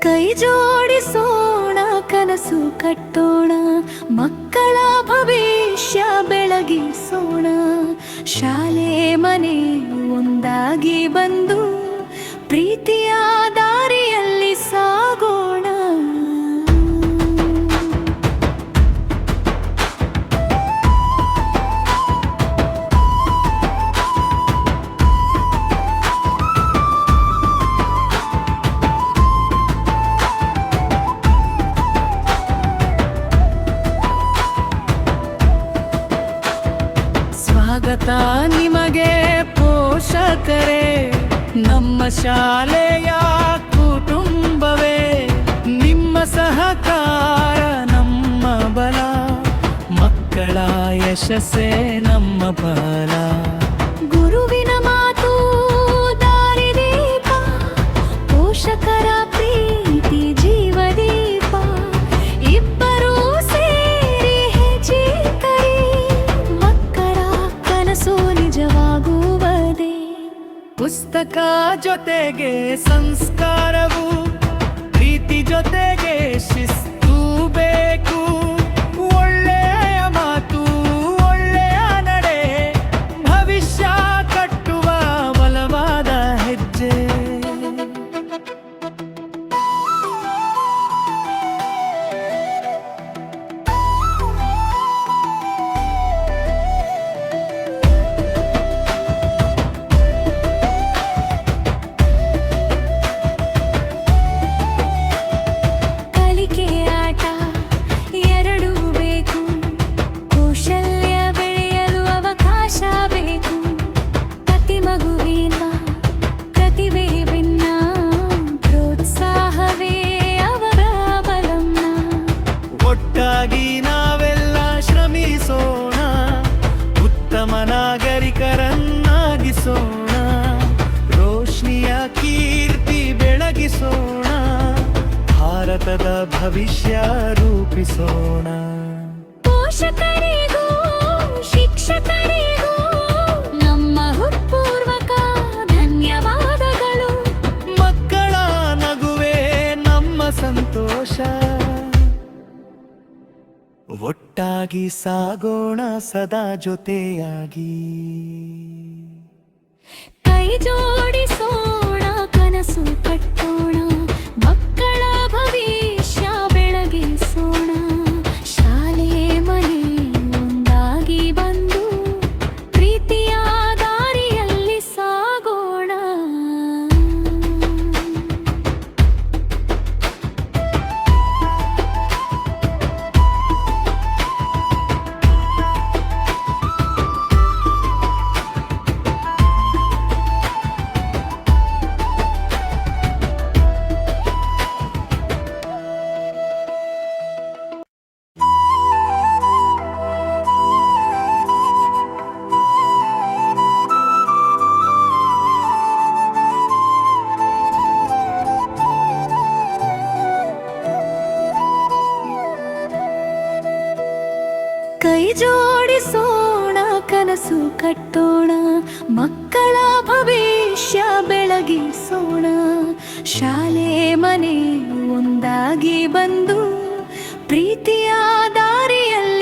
ಕೈ ಜೋಡಿಸೋಣ, ಕನಸು ಕಟ್ಟೋಣ, ಮಕ್ಕಳ ಭವಿಷ್ಯ ಬೆಳಗಿಸೋಣ. ಶಾಲೆ ಮನೆ ಒಂದಾಗಿ ಬಂದು ಪ್ರೀತಿಯ ದಾರಿಯಲ್ಲಿ ಸಾಗೋಣ. ಸ್ವಾಗತ ನಿಮಗೆ ಪೋಷಕರೇ, ನಮ್ಮ ಶಾಲೆಯ ಕುಟುಂಬವೇ. ನಿಮ್ಮ ಸಹಕಾರ ನಮ್ಮ ಬಲ, ಮಕ್ಕಳ ಯಶಸ್ಸೇ ನಮ್ಮ ಫಲ. ಗುರುವಿನ ಮಾತು ದಾರಿದೀಪ, ಪೋಷಕರ ಪ್ರೀತಿ ಜೀವದೀಪ. ಇಬ್ಬರೂ ಸೇರಿ ಹೆಜ್ಜೆಯಿಟ್ಟರೆ ಮಕ್ಕಳ ಕನಸು ನಿಜವಾಗುವುದೇ. ಪುಸ್ತಕ ಜೊತೆಗೆ ಸಂಸ್ಕಾರವು, ಪ್ರೀತಿ ಜೊತೆಗೆ ಶಿಸ್ತು ಬೇಕು. ಒಳ್ಳೆಯ ಮಾತು ಒಳ್ಳೆಯ ನಡೆ, ಭವಿಷ್ಯ ಕಟ್ಟುವ ಬಲವಾದ ಹೆಜ್ಜೆ. ಒಟ್ಟಾಗಿ ನಾವೆಲ್ಲ ಶ್ರಮಿಸೋಣ, ಉತ್ತಮ ನಾಗರಿಕರನ್ನಾಗಿಸೋಣ. ರೋಶ್ನಿಯ ಕೀರ್ತಿ ಬೆಳಗಿಸೋಣ, ಭಾರತದ ಭವಿಷ್ಯ ರೂಪಿಸೋಣ. ಪೋಷಕರಿಗೂ ಶಿಕ್ಷಕರಿಗೂ ನಮ್ಮ ಹೃತ್ಪೂರ್ವಕ ಧನ್ಯವಾದಗಳು. ಮಕ್ಕಳ ನಗುವೆ ನಮ್ಮ ಸಂತೋಷ, ಒಟ್ಟಾಗಿ ಸಾಗೋಣ ಸದಾ ಜೊತೆಯಾಗಿ. ಕೈ ಜೋಡಿಸೋಣ, ಕನಸು ಕಟ್ಟೋಣ, ಮಕ್ಕಳ ಭವಿಷ್ಯ ಬೆಳಗಿಸೋಣ. ಶಾಲೆ ಮನೆ ಒಂದಾಗಿ ಬಂದು ಪ್ರೀತಿಯ ದಾರಿಯಲ್ಲಿ ಸಾಗೋಣ. ಕೈ ಜೋಡಿಸೋಣ, ಕನಸು ಕಟ್ಟೋಣ, ಮಕ್ಕಳ ಭವಿಷ್ಯ ಬೆಳಗಿಸೋಣ. ಶಾಲೆ ಮನೆ ಒಂದಾಗಿ ಬಂದು ಪ್ರೀತಿಯ ದಾರಿಯಲ್ಲಿ